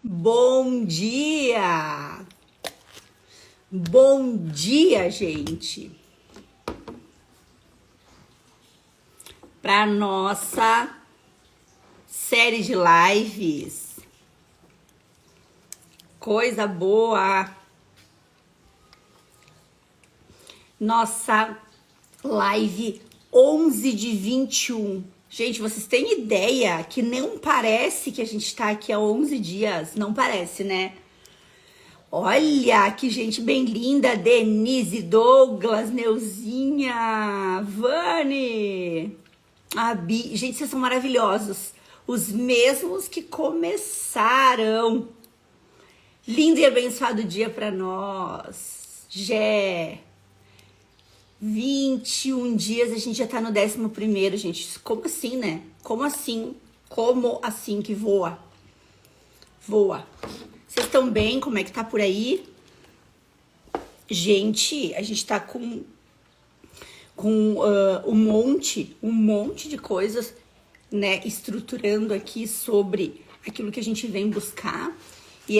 Bom dia! Bom dia, gente! Para nossa série de lives. Coisa boa! Nossa live 11 de 21. Gente, vocês têm ideia que não parece que a gente tá aqui há 11 dias? Não parece, né? Olha, que gente bem linda. Denise, Douglas, Neuzinha, Vani, a Bi. Gente, vocês são maravilhosos. Os mesmos que começaram. Lindo e abençoado dia para nós. Gé. 21 dias, a gente já tá no 11º, gente. Como assim, né? Como assim? Como assim que voa? Voa. Vocês estão bem? Como é que tá por aí? Gente, a gente tá com um monte de coisas, né? Estruturando aqui sobre aquilo que a gente vem buscar. E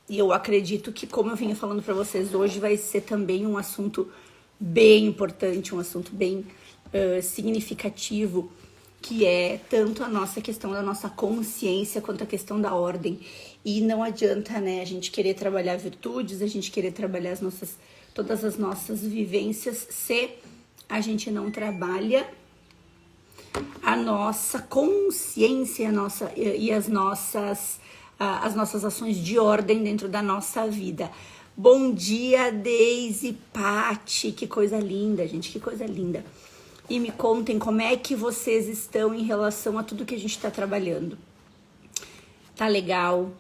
eu acredito que, como eu vinha falando pra vocês, hoje vai ser também um assunto bem importante, um assunto bem significativo, que é tanto a nossa questão da nossa consciência quanto a questão da ordem. E não adianta, né, a gente querer trabalhar virtudes, a gente querer trabalhar todas as nossas vivências, se a gente não trabalha a nossa consciência, as nossas ações de ordem dentro da nossa vida. Bom dia, Deise, Pati, que coisa linda, gente, que coisa linda. E me contem como é que vocês estão em relação a tudo que a gente tá trabalhando. Tá legal,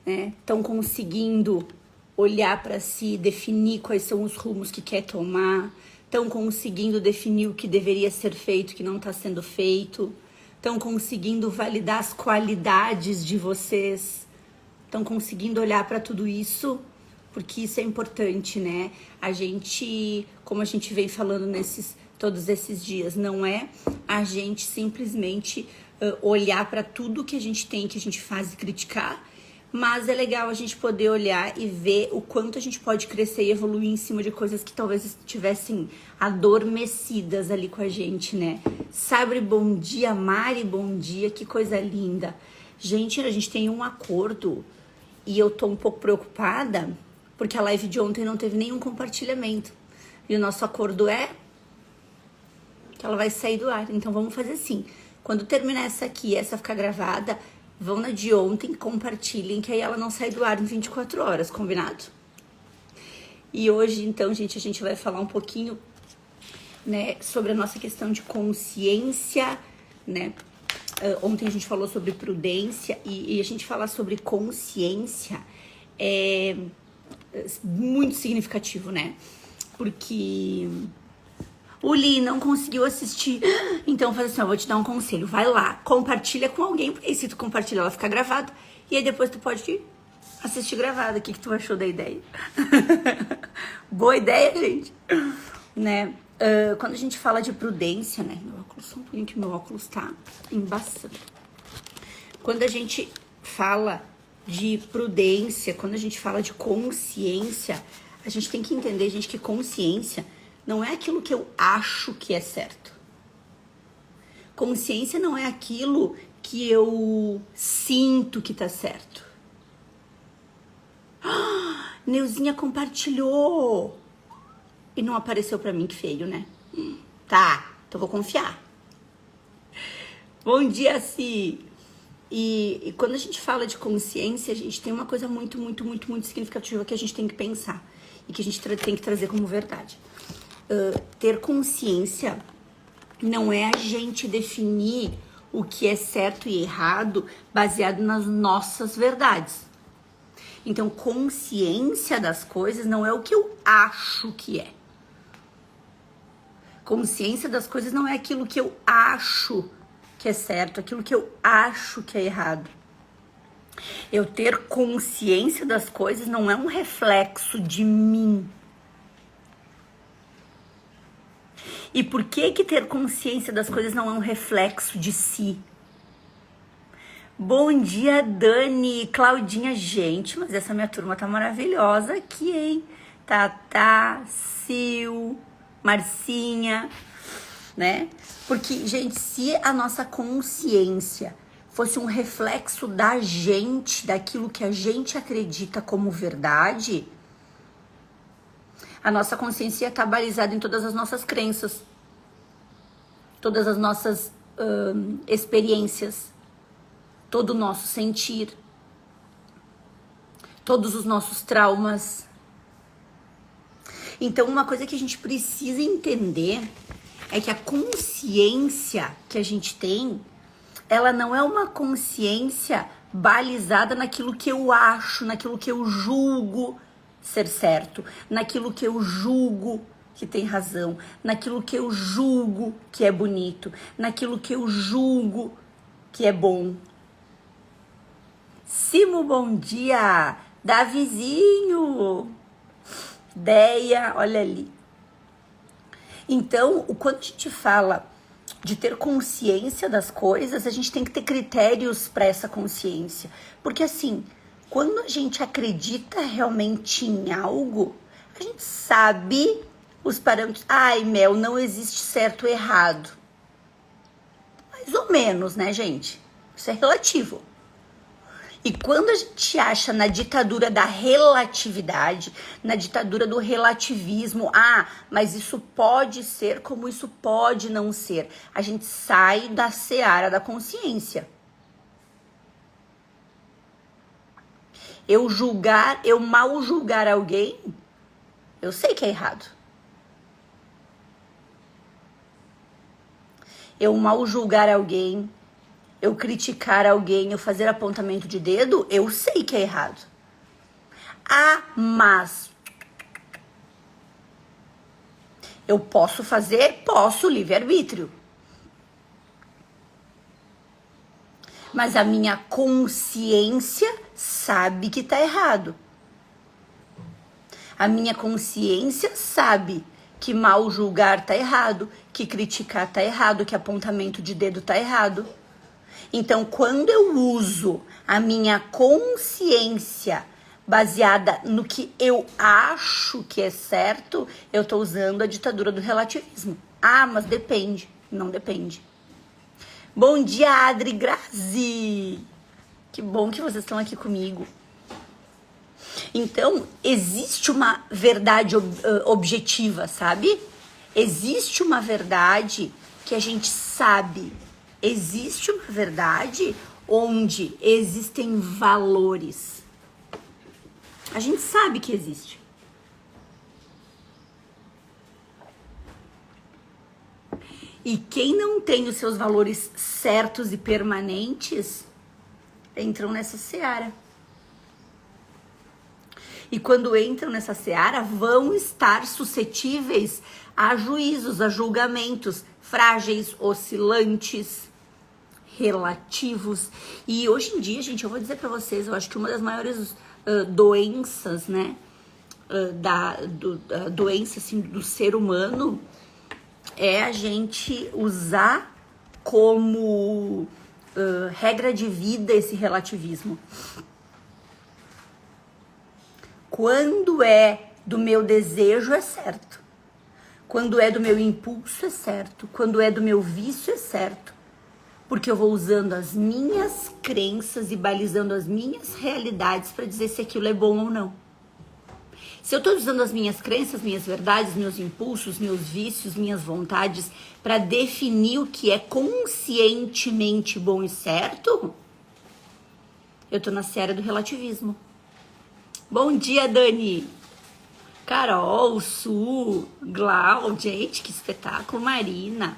né? Estão conseguindo olhar para si, definir quais são os rumos que quer tomar, estão conseguindo definir o que deveria ser feito, que não tá sendo feito, estão conseguindo validar as qualidades de vocês, estão conseguindo olhar para tudo isso. Porque isso é importante, né? A gente, como a gente vem falando todos esses dias, não é a gente simplesmente olhar para tudo que a gente tem, que a gente faz e criticar, mas é legal a gente poder olhar e ver o quanto a gente pode crescer e evoluir em cima de coisas que talvez estivessem adormecidas ali com a gente, né? Sabre, bom dia. Mari, bom dia, que coisa linda. Gente, a gente tem um acordo e eu tô um pouco preocupada, porque a live de ontem não teve nenhum compartilhamento. E o nosso acordo é que ela vai sair do ar. Então vamos fazer assim. Quando terminar essa aqui e essa ficar gravada, vão na de ontem, compartilhem, que aí ela não sai do ar em 24 horas, combinado? E hoje, então, gente, a gente vai falar um pouquinho, né, sobre a nossa questão de consciência, né? Ontem a gente falou sobre prudência e a gente falar sobre consciência é muito significativo, né? Porque o Li não conseguiu assistir. Então, faz assim, eu vou te dar um conselho. Vai lá, compartilha com alguém, porque se tu compartilhar, ela fica gravada. E aí depois tu pode assistir gravada. O que tu achou da ideia? Boa ideia, gente. Né? Quando a gente fala de prudência, né? Meu óculos, só um pouquinho que meu óculos tá embaçando. Quando a gente fala de prudência, quando a gente fala de consciência, a gente tem que entender, gente, que consciência não é aquilo que eu acho que é certo. Consciência não é aquilo que eu sinto que tá certo. Neuzinha compartilhou e não apareceu pra mim, que feio, né? Tá, então vou confiar. Bom dia, Si. E quando a gente fala de consciência, a gente tem uma coisa muito significativa que a gente tem que pensar e que a gente tem que trazer como verdade. Ter consciência não é a gente definir o que é certo e errado baseado nas nossas verdades. Então, consciência das coisas não é o que eu acho que é. Consciência das coisas não é aquilo que eu acho que é certo, aquilo que eu acho que é errado. Eu ter consciência das coisas não é um reflexo de mim. E por que ter consciência das coisas não é um reflexo de si? Bom dia, Dani, Claudinha, gente, mas essa minha turma tá maravilhosa aqui, hein? Tatá, Sil, Marcinha, né? Porque, gente, se a nossa consciência fosse um reflexo da gente, daquilo que a gente acredita como verdade, a nossa consciência está balizada em todas as nossas crenças, todas as nossas experiências, todo o nosso sentir, todos os nossos traumas. Então, uma coisa que a gente precisa entender é que a consciência que a gente tem, ela não é uma consciência balizada naquilo que eu acho, naquilo que eu julgo ser certo, naquilo que eu julgo que tem razão, naquilo que eu julgo que é bonito, naquilo que eu julgo que é bom. Simo, bom dia! Davizinho! Deia, olha ali. Então, quando a gente fala de ter consciência das coisas, a gente tem que ter critérios para essa consciência. Porque assim, quando a gente acredita realmente em algo, a gente sabe os parâmetros. Ai, Mel, não existe certo ou errado. Mais ou menos, né, gente? Isso é relativo. E quando a gente acha na ditadura da relatividade, na ditadura do relativismo, mas isso pode ser como isso pode não ser, a gente sai da seara da consciência. Eu mal julgar alguém, eu sei que é errado. Eu mal julgar alguém, eu criticar alguém, eu fazer apontamento de dedo, eu sei que é errado. Mas eu posso fazer? Posso, livre-arbítrio. Mas a minha consciência sabe que tá errado. A minha consciência sabe que mal julgar tá errado, que criticar tá errado, que apontamento de dedo tá errado. Então, quando eu uso a minha consciência baseada no que eu acho que é certo, eu tô usando a ditadura do relativismo. Mas depende. Não depende. Bom dia, Adri Grazi! Que bom que vocês estão aqui comigo. Então, existe uma verdade objetiva, sabe? Existe uma verdade que a gente sabe. Existe uma verdade onde existem valores. A gente sabe que existe. E quem não tem os seus valores certos e permanentes, entram nessa seara. E quando entram nessa seara, vão estar suscetíveis a juízos, a julgamentos frágeis, oscilantes, relativos. E hoje em dia, gente, eu vou dizer pra vocês, eu acho que uma das maiores doenças, né, doença assim, do ser humano é a gente usar como regra de vida esse relativismo. Quando é do meu desejo, é certo. Quando é do meu impulso, é certo. Quando é do meu vício, é certo. Porque eu vou usando as minhas crenças e balizando as minhas realidades para dizer se aquilo é bom ou não. Se eu estou usando as minhas crenças, minhas verdades, meus impulsos, meus vícios, minhas vontades para definir o que é conscientemente bom e certo, eu estou na seara do relativismo. Bom dia, Dani! Carol, Su, Glau, gente, que espetáculo, Marina.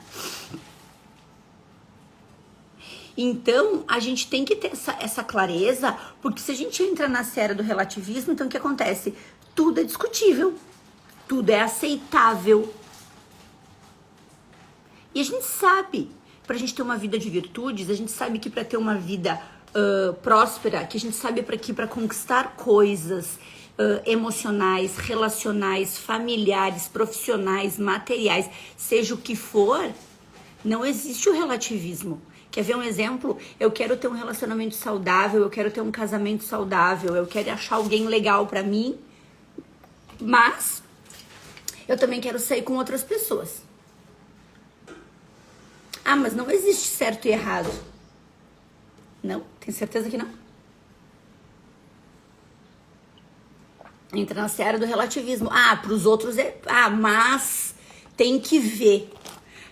Então, a gente tem que ter essa clareza, porque se a gente entra na seara do relativismo, então o que acontece? Tudo é discutível, tudo é aceitável. E a gente sabe, pra gente ter uma vida de virtudes, a gente sabe que pra ter uma vida próspera, que a gente sabe que pra conquistar coisas emocionais, relacionais, familiares, profissionais, materiais, seja o que for, não existe o relativismo. Quer ver um exemplo? Eu quero ter um relacionamento saudável, eu quero ter um casamento saudável, eu quero achar alguém legal pra mim, mas eu também quero sair com outras pessoas. Ah, mas não existe certo e errado. Não? Tem certeza que não? Entra na seara do relativismo. Ah, pros outros é... Ah, mas tem que ver.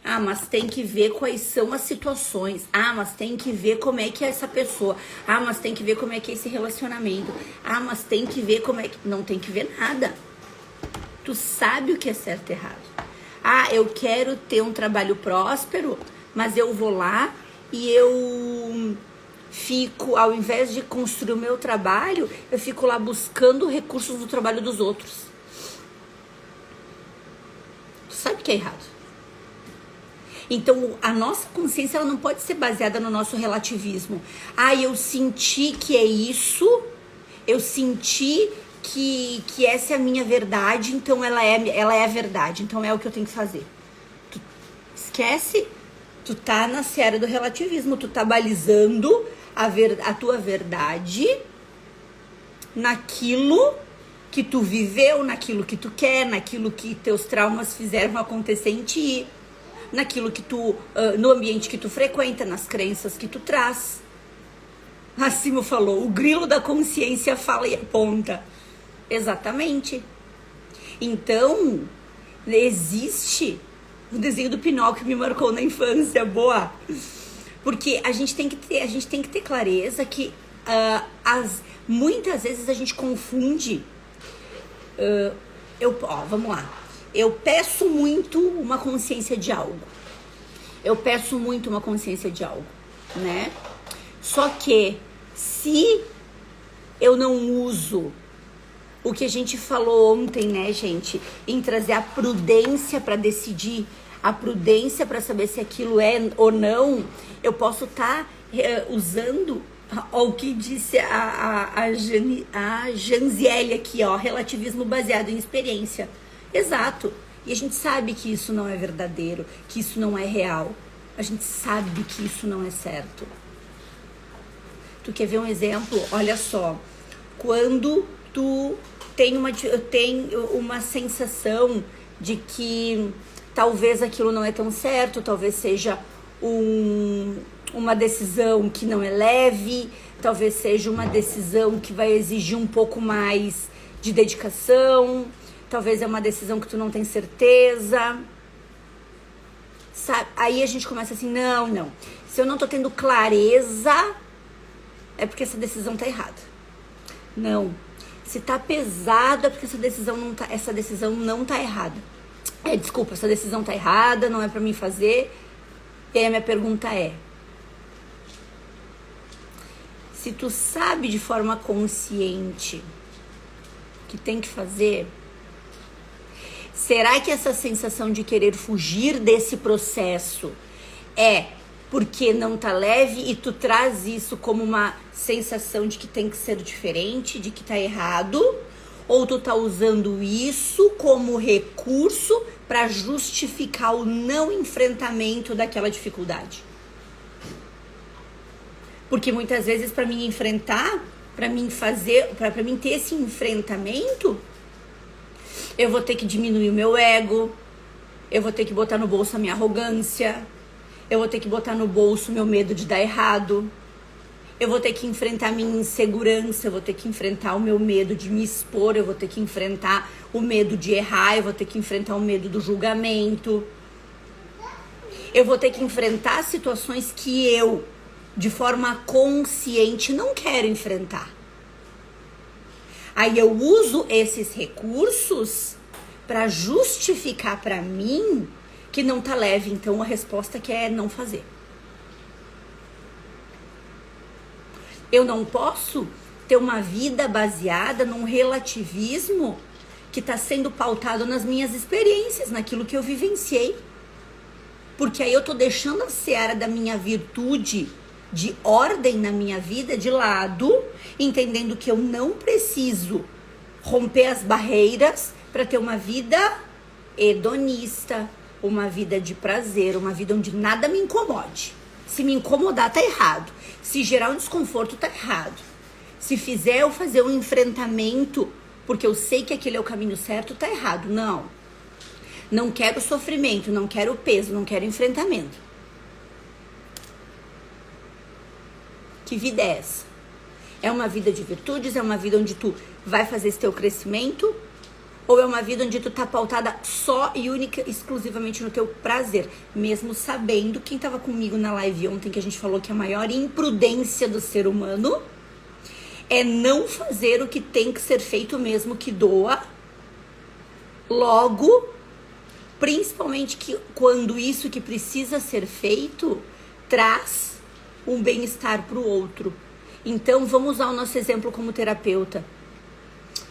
Ah, mas tem que ver quais são as situações. Ah, mas tem que ver como é que é essa pessoa. Ah, mas tem que ver como é que é esse relacionamento. Ah, mas tem que ver como é que... Não tem que ver nada. Tu sabe o que é certo e errado. Ah, eu quero ter um trabalho próspero, mas eu vou lá e eu fico, ao invés de construir o meu trabalho, eu fico lá buscando recursos do trabalho dos outros. Tu sabe que é errado. Então, a nossa consciência ela não pode ser baseada no nosso relativismo. Ah, eu senti que é isso, eu senti que essa é a minha verdade, então ela é a verdade, então é o que eu tenho que fazer. Tu esquece, tu tá na seara do relativismo, tu tá balizando a tua verdade naquilo que tu viveu, naquilo que tu quer, naquilo que teus traumas fizeram acontecer em ti, naquilo que tu, no ambiente que tu frequenta, nas crenças que tu traz. A Simo falou, o grilo da consciência fala e aponta. Exatamente. Então, existe o desenho do Pinóquio me marcou na infância, boa. Porque a gente tem que ter clareza que muitas vezes a gente confunde. Vamos lá. Eu peço muito uma consciência de algo. Né? Só que se eu não uso o que a gente falou ontem, né, gente? Em trazer a prudência para decidir, a prudência para saber se aquilo é ou não, eu posso estar usando o que disse a Janziele aqui, ó, relativismo baseado em experiência. Exato. E a gente sabe que isso não é verdadeiro, que isso não é real. A gente sabe que isso não é certo. Tu quer ver um exemplo? Olha só. Quando tu tem uma sensação de que talvez aquilo não é tão certo, talvez seja uma decisão que não é leve, talvez seja uma decisão que vai exigir um pouco mais de dedicação, talvez é uma decisão que tu não tem certeza, sabe? Aí a gente começa assim, não, se eu não tô tendo clareza, é porque essa decisão tá errada. Não, se tá pesado é porque essa decisão não tá errada. Desculpa, essa decisão tá errada, não é pra mim fazer. E aí a minha pergunta é, se tu sabe de forma consciente que tem que fazer, será que essa sensação de querer fugir desse processo é porque não tá leve e tu traz isso como uma sensação de que tem que ser diferente, de que tá errado? Ou tu tá usando isso como recurso para justificar o não enfrentamento daquela dificuldade? Porque muitas vezes para mim enfrentar, para mim ter esse enfrentamento, eu vou ter que diminuir o meu ego, eu vou ter que botar no bolso a minha arrogância, eu vou ter que botar no bolso o meu medo de dar errado, eu vou ter que enfrentar a minha insegurança, eu vou ter que enfrentar o meu medo de me expor, eu vou ter que enfrentar o medo de errar, eu vou ter que enfrentar o medo do julgamento, eu vou ter que enfrentar situações que eu, de forma consciente, não quero enfrentar. Aí eu uso esses recursos para justificar para mim que não tá leve, então a resposta que é não fazer. Eu não posso ter uma vida baseada num relativismo que tá sendo pautado nas minhas experiências, naquilo que eu vivenciei. Porque aí eu tô deixando a seara da minha virtude de ordem na minha vida de lado, entendendo que eu não preciso romper as barreiras para ter uma vida hedonista, uma vida de prazer, uma vida onde nada me incomode. Se me incomodar, tá errado. Se gerar um desconforto, tá errado. Se fizer eu fazer um enfrentamento porque eu sei que aquele é o caminho certo, tá errado. Não. Não quero sofrimento, não quero peso, não quero enfrentamento. Que vida é essa? É uma vida de virtudes? É uma vida onde tu vai fazer esse teu crescimento? Ou é uma vida onde tu tá pautada só e única, exclusivamente no teu prazer? Mesmo sabendo, quem tava comigo na live ontem, que a gente falou que a maior imprudência do ser humano é não fazer o que tem que ser feito mesmo que doa. Logo, principalmente que quando isso que precisa ser feito traz um bem-estar para o outro. Então, vamos usar o nosso exemplo como terapeuta.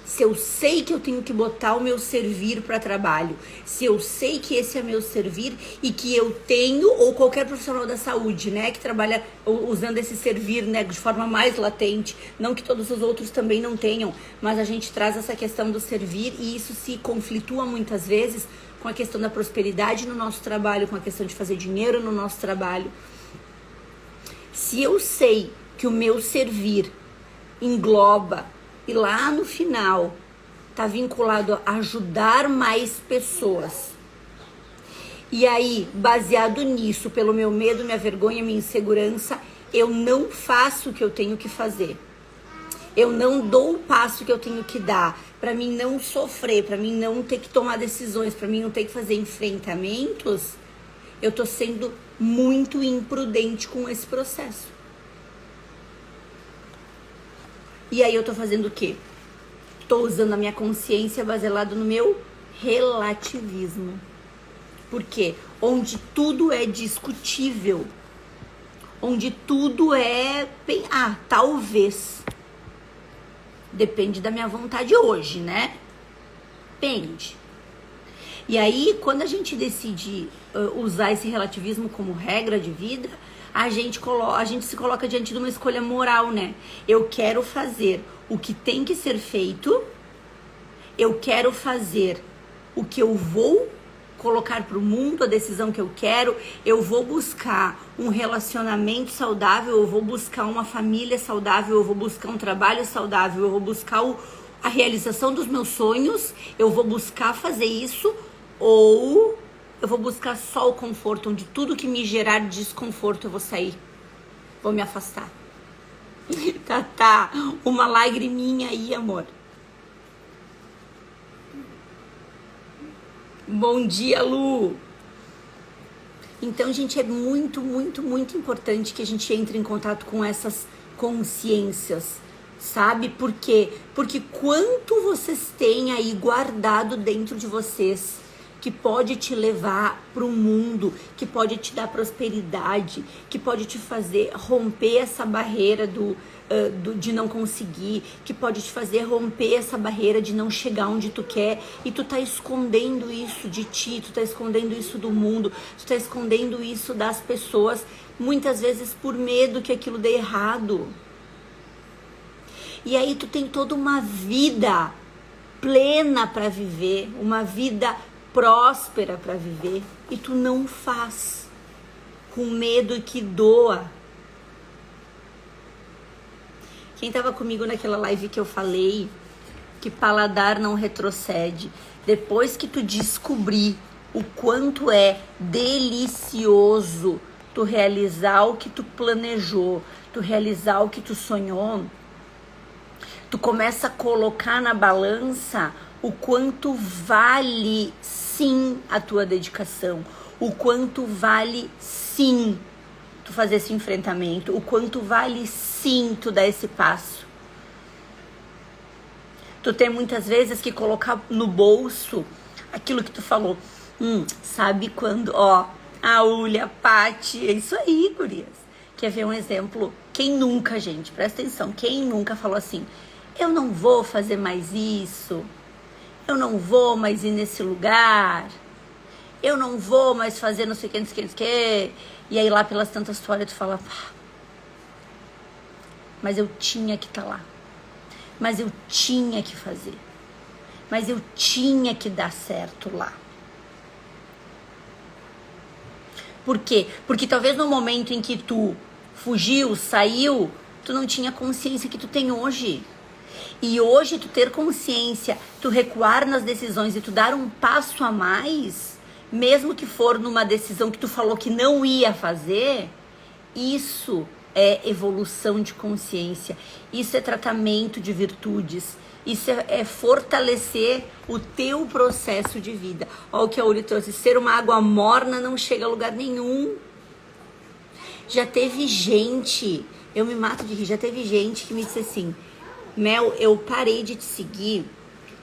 Se eu sei que eu tenho que botar o meu servir para trabalho, se eu sei que esse é meu servir e que eu tenho, ou qualquer profissional da saúde, né, que trabalha usando esse servir, né, de forma mais latente, não que todos os outros também não tenham, mas a gente traz essa questão do servir e isso se conflitua muitas vezes com a questão da prosperidade no nosso trabalho, com a questão de fazer dinheiro no nosso trabalho. Se eu sei que o meu servir engloba e lá no final tá vinculado a ajudar mais pessoas, e aí, baseado nisso, pelo meu medo, minha vergonha, minha insegurança, eu não faço o que eu tenho que fazer. Eu não dou o passo que eu tenho que dar, para mim não sofrer, para mim não ter que tomar decisões, para mim não ter que fazer enfrentamentos. Eu tô sendo muito imprudente com esse processo. E aí eu tô fazendo o quê? Tô usando a minha consciência baseada no meu relativismo. Por quê? Onde tudo é discutível. Onde tudo é... talvez. Depende da minha vontade hoje, né? Depende. E aí, quando a gente decide usar esse relativismo como regra de vida, a gente se coloca diante de uma escolha moral, né? Eu quero fazer o que tem que ser feito, eu quero fazer o que eu vou colocar para o mundo, a decisão que eu vou buscar um relacionamento saudável, eu vou buscar uma família saudável, eu vou buscar um trabalho saudável, eu vou buscar a realização dos meus sonhos, eu vou buscar fazer isso, ou eu vou buscar só o conforto, onde tudo que me gerar desconforto eu vou sair, vou me afastar. Tá, uma lagriminha aí, amor. Bom dia, Lu. Então, gente, é muito, muito, muito importante que a gente entre em contato com essas consciências, sabe? Por quê? Porque quanto vocês têm aí guardado dentro de vocês que pode te levar para um mundo, que pode te dar prosperidade, que pode te fazer romper essa barreira de não conseguir, que pode te fazer romper essa barreira de não chegar onde tu quer, e tu tá escondendo isso de ti, tu tá escondendo isso do mundo, tu tá escondendo isso das pessoas, muitas vezes por medo que aquilo dê errado. E aí tu tem toda uma vida plena para viver, uma vida próspera para viver, e tu não faz, com medo que doa. Quem tava comigo naquela live que eu falei que paladar não retrocede, depois que tu descobrir o quanto é delicioso tu realizar o que tu planejou, tu realizar o que tu sonhou, tu começa a colocar na balança o quanto vale sim a tua dedicação, o quanto vale sim tu fazer esse enfrentamento, o quanto vale sim tu dar esse passo. Tu tem muitas vezes que colocar no bolso aquilo que tu falou. Sabe quando, a Ulha, a Paty, é isso aí, gurias. Quer ver um exemplo? Quem nunca, gente, presta atenção, quem nunca falou assim, eu não vou fazer mais isso, eu não vou mais ir nesse lugar, eu não vou mais fazer não sei o que, não sei o que, não sei o que. E aí lá pelas tantas histórias tu fala, mas eu tinha que estar lá, mas eu tinha que fazer, mas eu tinha que dar certo lá. Por quê? Porque talvez no momento em que tu fugiu, saiu, tu não tinha consciência que tu tem hoje. E hoje tu ter consciência, tu recuar nas decisões e tu dar um passo a mais, mesmo que for numa decisão que tu falou que não ia fazer, isso é evolução de consciência, isso é tratamento de virtudes, isso é fortalecer o teu processo de vida. Olha o que a Uri trouxe, ser uma água morna não chega a lugar nenhum. Já teve gente, eu me mato de rir, já teve gente que me disse assim, Mel, eu parei de te seguir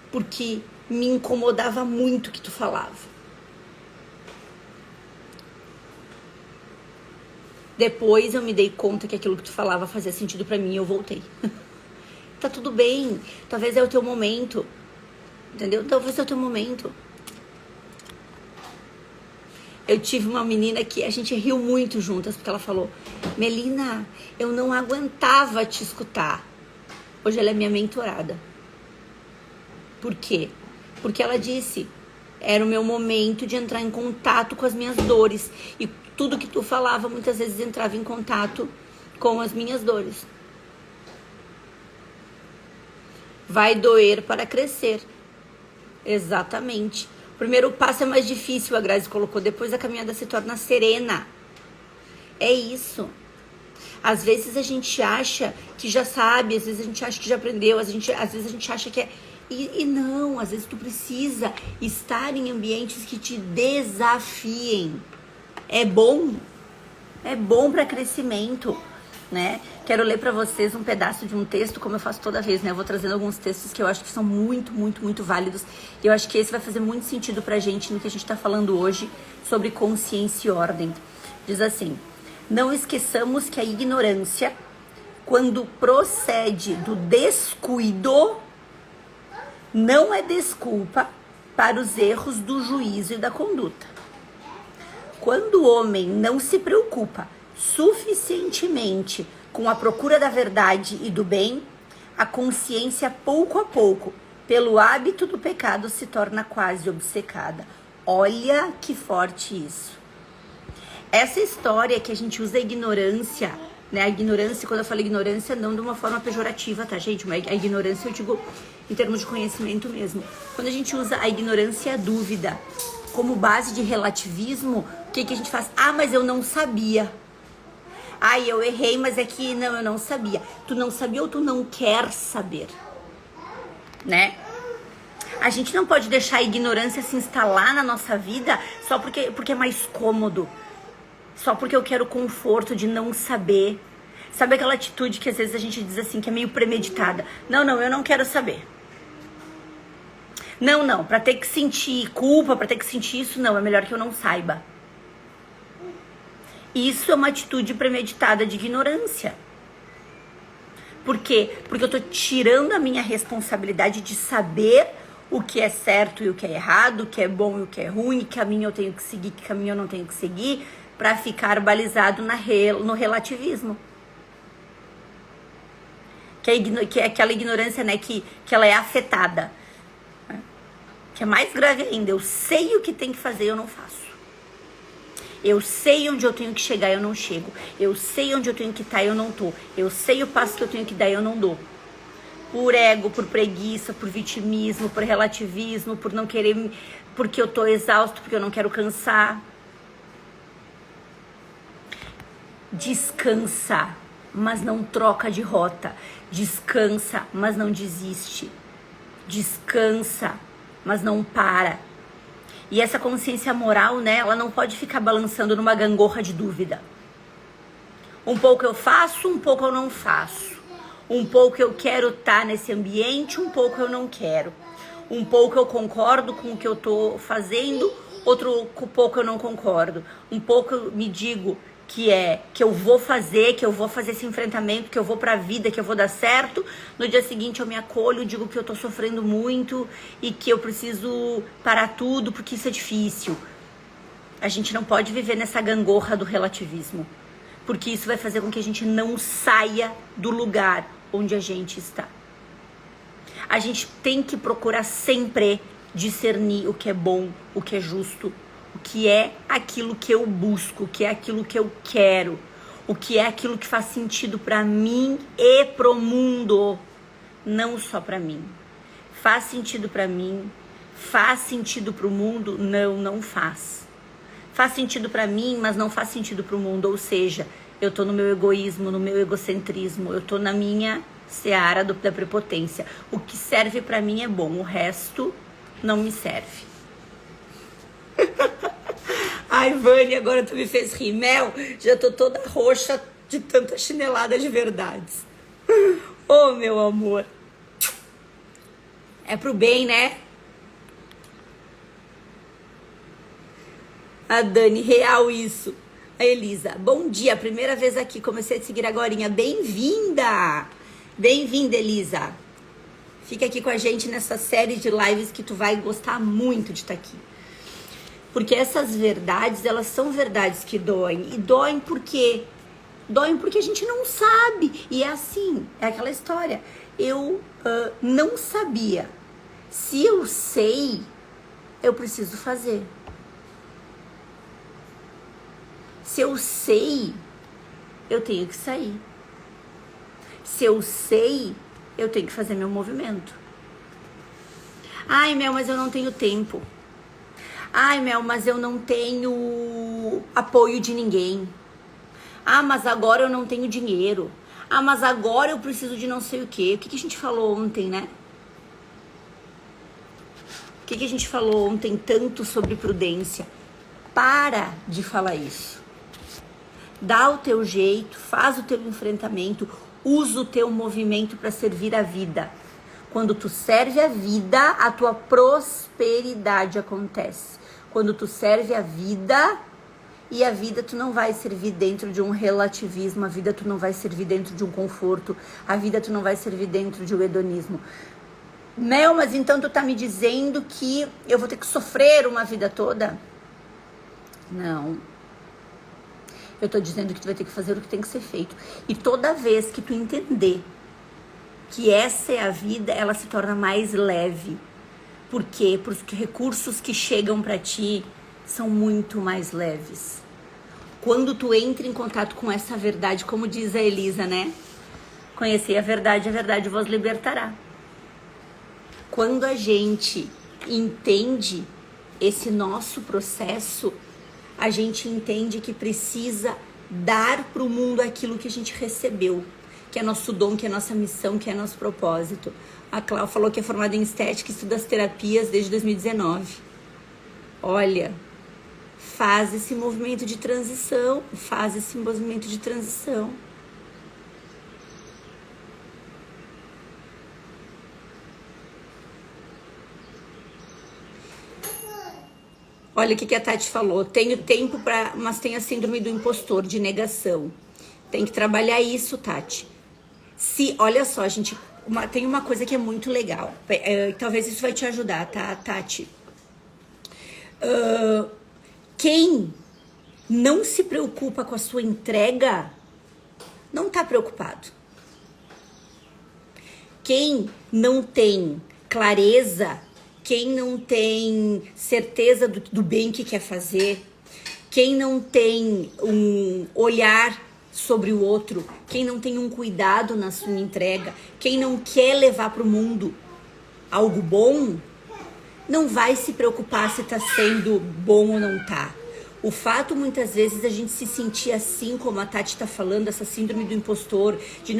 porque me incomodava muito o que tu falava. Depois eu me dei conta que aquilo que tu falava fazia sentido pra mim e eu voltei. Tá tudo bem, talvez é o teu momento, entendeu? Talvez é o teu momento. Eu tive uma menina que a gente riu muito juntas, porque ela falou, Melina, eu não aguentava te escutar. Hoje ela é minha mentorada. Por quê? Porque ela disse, era o meu momento de entrar em contato com as minhas dores. E tudo que tu falava, muitas vezes entrava em contato com as minhas dores. Vai doer para crescer. Exatamente. O primeiro passo é mais difícil, a Grazi colocou. Depois a caminhada se torna serena. É isso. Às vezes a gente acha que já sabe, às vezes a gente acha que já aprendeu, às vezes a gente acha que é... E não, às vezes tu precisa estar em ambientes que te desafiem. É bom para crescimento, né? Quero ler para vocês um pedaço de um texto, como eu faço toda vez, né? Eu vou trazendo alguns textos que eu acho que são muito, muito, muito válidos. E eu acho que esse vai fazer muito sentido pra gente no que a gente tá falando hoje sobre consciência e ordem. Diz assim... Não esqueçamos que a ignorância, quando procede do descuido, não é desculpa para os erros do juízo e da conduta. Quando o homem não se preocupa suficientemente com a procura da verdade e do bem, a consciência, pouco a pouco, pelo hábito do pecado, se torna quase obcecada. Olha que forte isso. Essa história que a gente usa a ignorância, né? A ignorância, quando eu falo ignorância, não de uma forma pejorativa, tá, gente? Mas a ignorância eu digo em termos de conhecimento mesmo. Quando a gente usa a ignorância e a dúvida como base de relativismo, o que a gente faz? Ah, mas eu não sabia. Ah, eu errei, mas é que não, eu não sabia. Tu não sabia ou tu não quer saber, né? A gente não pode deixar a ignorância se instalar na nossa vida só porque é mais cômodo. Só porque eu quero o conforto de não saber. Sabe aquela atitude que às vezes a gente diz assim, que é meio premeditada? Não, eu não quero saber. Não, pra ter que sentir culpa, pra ter que sentir isso, não, é melhor que eu não saiba. Isso é uma atitude premeditada de ignorância. Por quê? Porque eu tô tirando a minha responsabilidade de saber o que é certo e o que é errado, o que é bom e o que é ruim, que caminho eu tenho que seguir, que caminho eu não tenho que seguir, para ficar balizado no relativismo. Que é aquela ignorância, né, que ela é afetada. Né? Que é mais grave ainda. Eu sei o que tem que fazer, eu não faço. Eu sei onde eu tenho que chegar, eu não chego. Eu sei onde eu tenho que estar, eu não tô. Eu sei o passo que eu tenho que dar, eu não dou. Por ego, por preguiça, por vitimismo, por relativismo, por não querer, porque eu tô exausto, porque eu não quero cansar. Descansa, mas não troca de rota. Descansa, mas não desiste. Descansa, mas não para. E essa consciência moral, né, ela não pode ficar balançando numa gangorra de dúvida. Um pouco eu faço, um pouco eu não faço. Um pouco eu quero estar nesse ambiente, um pouco eu não quero. Um pouco eu concordo com o que eu tô fazendo, outro pouco eu não concordo. Um pouco eu me digo que eu vou fazer esse enfrentamento, que eu vou pra vida, que eu vou dar certo. No dia seguinte eu me acolho, digo que eu tô sofrendo muito e que eu preciso parar tudo porque isso é difícil. A gente não pode viver nessa gangorra do relativismo, porque isso vai fazer com que a gente não saia do lugar onde a gente está. A gente tem que procurar sempre discernir o que é bom, o que é justo, O que é aquilo que eu busco, o que é aquilo que eu quero, o que é aquilo que faz sentido para mim e pro mundo, não só para mim. Faz sentido para mim, faz sentido pro mundo? Não, não faz. Faz sentido para mim, mas não faz sentido pro mundo, ou seja, eu tô no meu egoísmo, no meu egocentrismo, eu tô na minha seara da prepotência. O que serve para mim é bom, o resto não me serve. Ai, Vânia, agora tu me fez rir. Mel, já tô toda roxa de tanta chinelada de verdades. Oh, meu amor. É pro bem, né? A Dani, real isso. A Elisa, bom dia, primeira vez aqui, comecei a te seguir agorinha. Bem-vinda! Bem-vinda, Elisa. Fica aqui com a gente nessa série de lives que tu vai gostar muito de estar aqui. Porque essas verdades, elas são verdades que doem. E doem por quê? Doem porque a gente não sabe. E é assim, é aquela história. Eu não sabia. Se eu sei, eu preciso fazer. Se eu sei, eu tenho que sair. Se eu sei, eu tenho que fazer meu movimento. Ai, Mel, mas eu não tenho tempo. Ai, Mel, mas eu não tenho apoio de ninguém. Ah, mas agora eu não tenho dinheiro. Ah, mas agora eu preciso de não sei o quê. O que a gente falou ontem, né? O que a gente falou ontem tanto sobre prudência? Para de falar isso. Dá o teu jeito, faz o teu enfrentamento, usa o teu movimento para servir a vida. Quando tu serve a vida, a tua prosperidade acontece. Quando tu serve a vida, e a vida tu não vai servir dentro de um relativismo, a vida tu não vai servir dentro de um conforto, a vida tu não vai servir dentro de um hedonismo. Mel, mas então tu tá me dizendo que eu vou ter que sofrer uma vida toda? Não. Eu tô dizendo que tu vai ter que fazer o que tem que ser feito. E toda vez que tu entender que essa é a vida, ela se torna mais leve. Por quê? Porque os recursos que chegam para ti são muito mais leves. Quando tu entra em contato com essa verdade, como diz a Elisa, né? Conhecer a verdade vos libertará. Quando a gente entende esse nosso processo, a gente entende que precisa dar para o mundo aquilo que a gente recebeu, que é nosso dom, que é nossa missão, que é nosso propósito. A Cláudia falou que é formada em estética e estuda as terapias desde 2019. Olha, faz esse movimento de transição, faz esse movimento de transição. Olha o que a Tati falou. Tenho tempo mas tenho a síndrome do impostor, de negação. Tem que trabalhar isso, Tati. Olha só, gente, tem uma coisa que é muito legal. Talvez isso vai te ajudar, tá, Tati? Quem não se preocupa com a sua entrega, não tá preocupado. Quem não tem clareza, quem não tem certeza do bem que quer fazer, quem não tem um olhar sobre o outro, quem não tem um cuidado na sua entrega, quem não quer levar para o mundo algo bom, não vai se preocupar se tá sendo bom ou não tá. O fato, muitas vezes, a gente se sentir assim, como a Tati tá falando, essa síndrome do impostor, de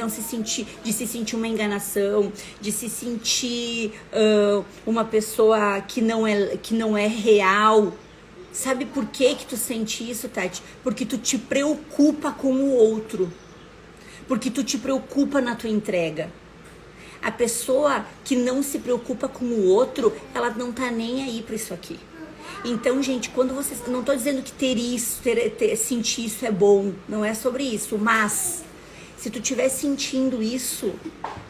se sentir uma enganação, de se sentir uma pessoa que não é real. Sabe por que tu sente isso, Tati? Porque tu te preocupa com o outro. Porque tu te preocupa na tua entrega. A pessoa que não se preocupa com o outro, ela não tá nem aí pra isso aqui. Então, gente, quando vocês... Não tô dizendo que sentir isso é bom. Não é sobre isso. Mas, se tu estiver sentindo isso,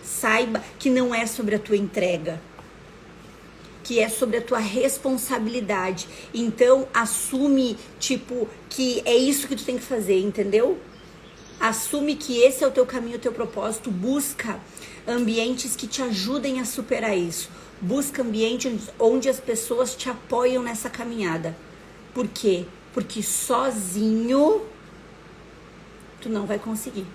saiba que não é sobre a tua entrega. Que é sobre a tua responsabilidade. Então, assume, que é isso que tu tem que fazer, entendeu? Assume que esse é o teu caminho, o teu propósito. Busca ambientes que te ajudem a superar isso. Busca ambientes onde as pessoas te apoiam nessa caminhada. Por quê? Porque sozinho tu não vai conseguir.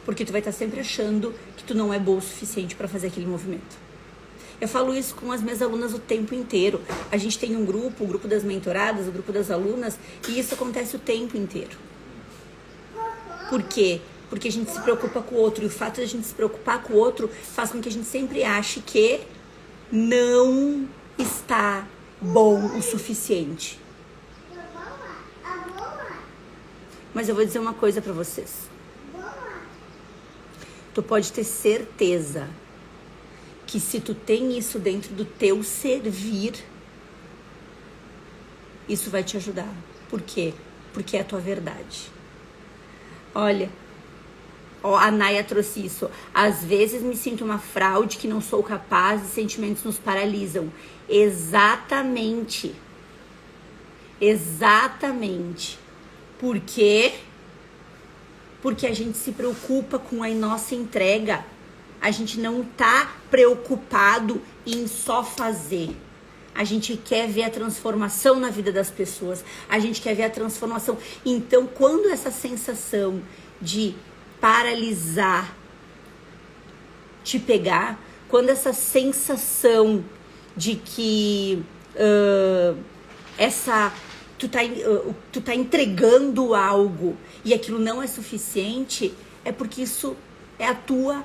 Porque tu vai estar sempre achando que tu não é boa o suficiente para fazer aquele movimento. Eu falo isso com as minhas alunas o tempo inteiro. A gente tem um grupo, o grupo das mentoradas, o grupo das alunas, e isso acontece o tempo inteiro. Por quê? Porque a gente se preocupa com o outro. E o fato de a gente se preocupar com o outro faz com que a gente sempre ache que não está bom o suficiente. Mas eu vou dizer uma coisa pra vocês. Tu pode ter certeza que se tu tem isso dentro do teu servir, isso vai te ajudar. Por quê? Porque é a tua verdade. Olha, a Naya trouxe isso. Às vezes me sinto uma fraude, que não sou capaz e sentimentos nos paralisam. Exatamente. Exatamente. Por quê? Porque a gente se preocupa com a nossa entrega. A gente não tá preocupado em só fazer. A gente quer ver a transformação na vida das pessoas. A gente quer ver a transformação. Então, quando essa sensação de paralisar te pegar, quando essa sensação de que tu tá entregando algo e aquilo não é suficiente, é porque isso é a tua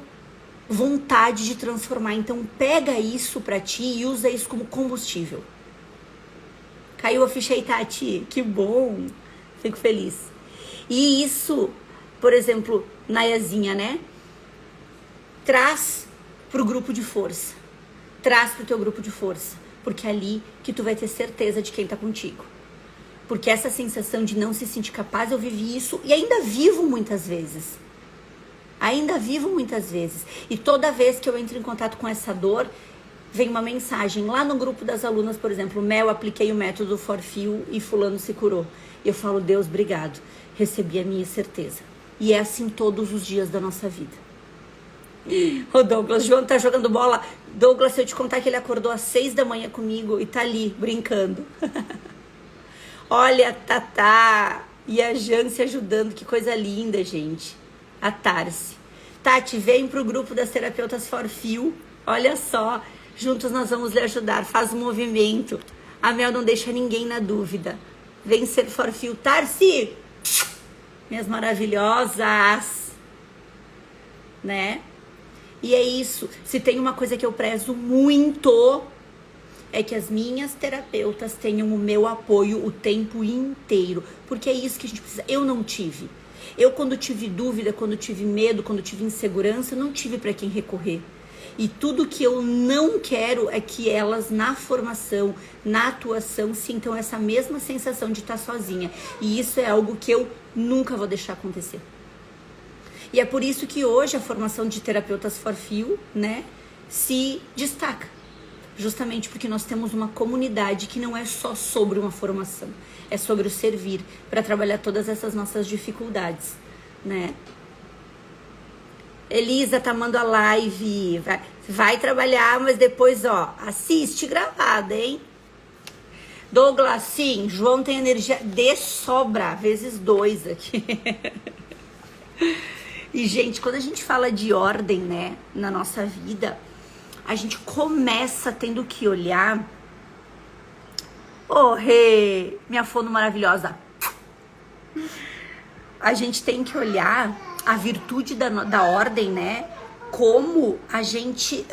vontade de transformar. Então pega isso pra ti e usa isso como combustível. Caiu a ficha aí, Tati? Que bom! Fico feliz. E isso, por exemplo, Nayazinha, né? Traz pro grupo de força. Traz pro teu grupo de força. Porque é ali que tu vai ter certeza de quem tá contigo. Porque essa sensação de não se sentir capaz, eu vivi isso e ainda vivo muitas vezes. Ainda vivo muitas vezes. E toda vez que eu entro em contato com essa dor, vem uma mensagem. Lá no grupo das alunas, por exemplo, Mel, apliquei o método Forfeel e fulano se curou. E eu falo, Deus, obrigado. Recebi a minha certeza. E é assim todos os dias da nossa vida. O Douglas, João tá jogando bola. Douglas, se eu te contar que ele acordou às 6 da manhã comigo e tá ali, brincando. Olha a Tatá e a Jan se ajudando, que coisa linda, gente. A Tarsi. Tati, vem pro grupo das terapeutas Forfeel. Olha só, juntos nós vamos lhe ajudar. Faz um movimento. A Mel não deixa ninguém na dúvida. Vem ser Forfeel. Tarsi, minhas maravilhosas, né? E é isso. Se tem uma coisa que eu prezo muito, é que as minhas terapeutas tenham o meu apoio o tempo inteiro. Porque é isso que a gente precisa. Eu não tive. Eu, quando tive dúvida, quando tive medo, quando tive insegurança, não tive para quem recorrer. E tudo que eu não quero é que elas, na formação, na atuação, sintam essa mesma sensação de estar sozinha. E isso é algo que eu nunca vou deixar acontecer. E é por isso que hoje a formação de terapeutas Forfeel, né, se destaca. Justamente porque nós temos uma comunidade que não é só sobre uma formação, é sobre o servir, para trabalhar todas essas nossas dificuldades, né? Elisa tá mandando a live, vai trabalhar, mas depois, ó, assiste gravada, hein? Douglas, sim, João tem energia de sobra, vezes 2 aqui. E, gente, quando a gente fala de ordem, né, na nossa vida, a gente começa tendo que olhar. Oh, hey, minha fono maravilhosa. A gente tem que olhar a virtude da ordem, né? Como a gente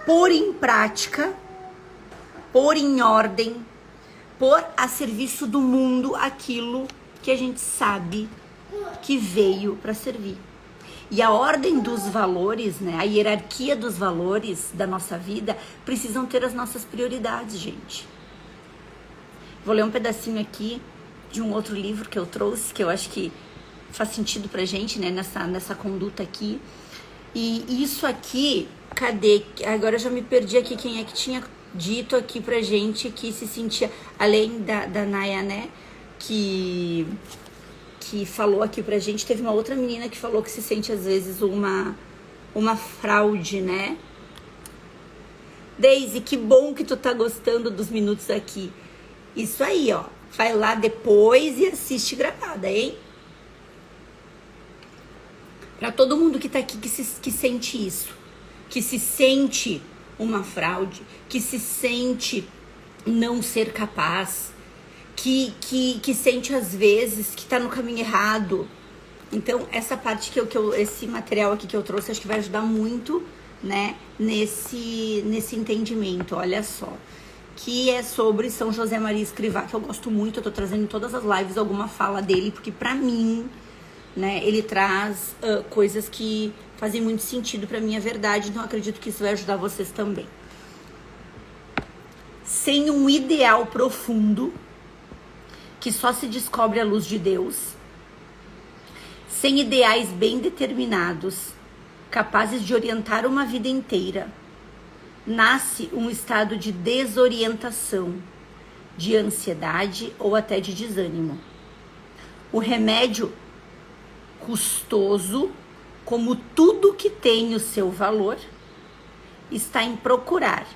pôr em prática, pôr em ordem, pôr a serviço do mundo aquilo que a gente sabe que veio para servir. E a ordem dos valores, né, a hierarquia dos valores da nossa vida precisam ter as nossas prioridades, gente. Vou ler um pedacinho aqui de um outro livro que eu trouxe, que eu acho que faz sentido pra gente, né, nessa conduta aqui. E isso aqui, cadê? Agora eu já me perdi aqui, quem é que tinha dito aqui pra gente que se sentia, além da Naya, né, que falou aqui pra gente, teve uma outra menina que falou que se sente às vezes uma fraude, né? Daisy, que bom que tu tá gostando dos minutos aqui. Isso aí, ó. vai lá depois e assiste gravada, hein? Pra todo mundo que tá aqui que sente isso, que se sente uma fraude, que se sente não ser capaz, que sente às vezes que tá no caminho errado. Então, essa parte esse material aqui que eu trouxe, acho que vai ajudar muito, né, nesse entendimento, olha só. Que é sobre São José Maria Escrivá, que eu gosto muito, eu tô trazendo em todas as lives alguma fala dele, porque pra mim, né, ele traz coisas que fazem muito sentido pra minha verdade, então eu acredito que isso vai ajudar vocês também. Sem um ideal profundo, que só se descobre à luz de Deus, sem ideais bem determinados, capazes de orientar uma vida inteira, nasce um estado de desorientação, de ansiedade ou até de desânimo. O remédio custoso, como tudo que tem o seu valor, está em procurar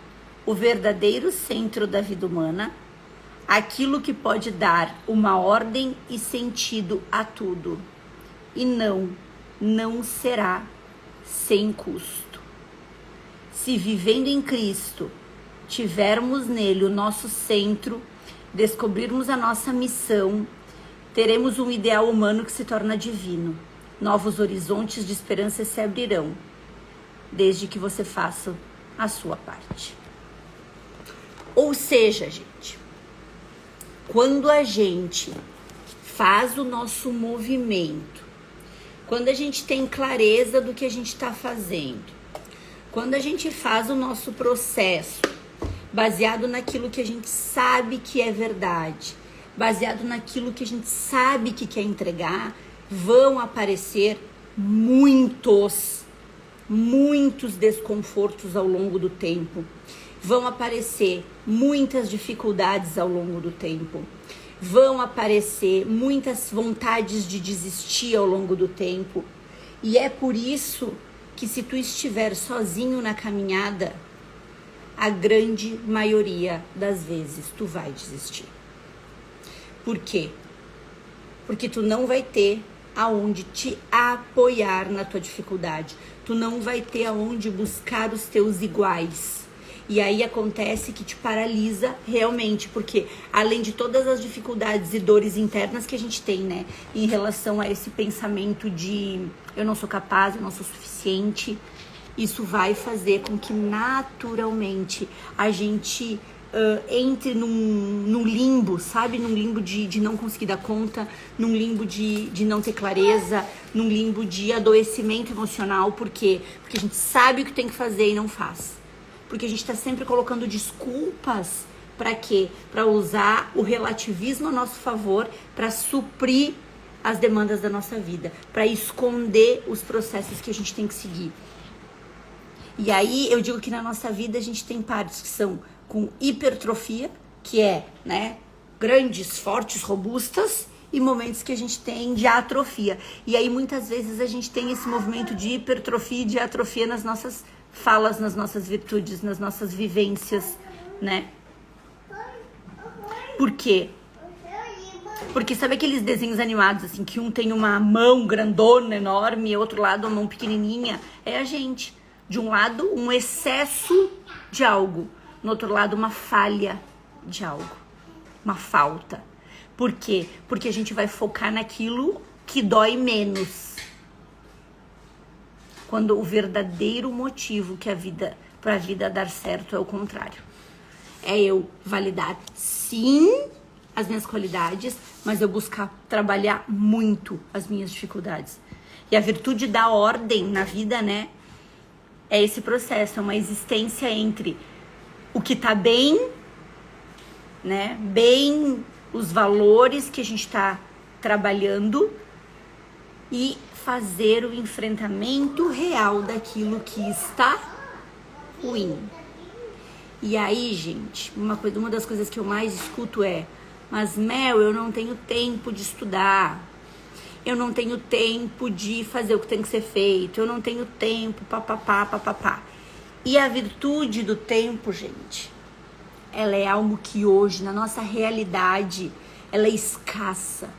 o verdadeiro centro da vida humana, aquilo que pode dar uma ordem e sentido a tudo. E não será sem custo. Se vivendo em Cristo, tivermos nele o nosso centro, descobrirmos a nossa missão, teremos um ideal humano que se torna divino. Novos horizontes de esperança se abrirão, desde que você faça a sua parte. Ou seja, gente, quando a gente faz o nosso movimento, quando a gente tem clareza do que a gente está fazendo, quando a gente faz o nosso processo baseado naquilo que a gente sabe que é verdade, baseado naquilo que a gente sabe que quer entregar, vão aparecer muitos desconfortos ao longo do tempo. Vão aparecer muitas dificuldades ao longo do tempo. Vão aparecer muitas vontades de desistir ao longo do tempo. E é por isso que, se tu estiver sozinho na caminhada, a grande maioria das vezes tu vai desistir. Por quê? Porque tu não vai ter aonde te apoiar na tua dificuldade. Tu não vai ter aonde buscar os teus iguais. E aí acontece que te paralisa realmente, porque além de todas as dificuldades e dores internas que a gente tem, né, em relação a esse pensamento de eu não sou capaz, eu não sou suficiente, isso vai fazer com que naturalmente a gente entre num limbo, sabe? Num limbo de não conseguir dar conta, num limbo de não ter clareza, num limbo de adoecimento emocional. Por quê? Porque a gente sabe o que tem que fazer e não faz. Porque a gente está sempre colocando desculpas. Para quê? Para usar o relativismo a nosso favor, para suprir as demandas da nossa vida, para esconder os processos que a gente tem que seguir. E aí eu digo que na nossa vida a gente tem partes que são com hipertrofia, que é, né, grandes, fortes, robustas, e momentos que a gente tem de atrofia. E aí muitas vezes a gente tem esse movimento de hipertrofia e de atrofia nas nossas falas, nas nossas virtudes, nas nossas vivências, né? Por quê? Porque sabe aqueles desenhos animados, assim, que um tem uma mão grandona, enorme, e outro lado uma mão pequenininha? É a gente. De um lado, um excesso de algo. No outro lado, uma falha de algo. Uma falta. Por quê? Porque a gente vai focar naquilo que dói menos. Quando o verdadeiro motivo que para a vida dar certo é o contrário. É eu validar, sim, as minhas qualidades, mas eu buscar trabalhar muito as minhas dificuldades. E a virtude da ordem na vida, né? É esse processo, é uma existência entre o que tá bem, né? Bem os valores que a gente tá trabalhando e fazer o enfrentamento real daquilo que está ruim. E aí, gente, uma das coisas que eu mais escuto é: mas Mel, eu não tenho tempo de estudar, eu não tenho tempo de fazer o que tem que ser feito, eu não tenho tempo, papapá. E a virtude do tempo, gente, ela é algo que hoje, na nossa realidade, ela é escassa.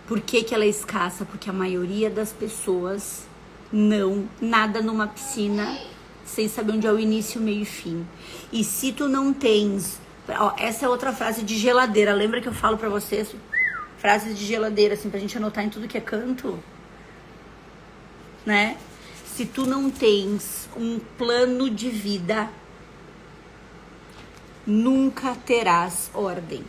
Por que ela é escassa? Porque a maioria das pessoas não nada numa piscina sem saber onde é o início, meio e fim. E se tu não tens... Ó, essa é outra frase de geladeira. Lembra que eu falo pra vocês? Frases de geladeira, assim, pra gente anotar em tudo que é canto? Né? Se tu não tens um plano de vida, nunca terás ordem.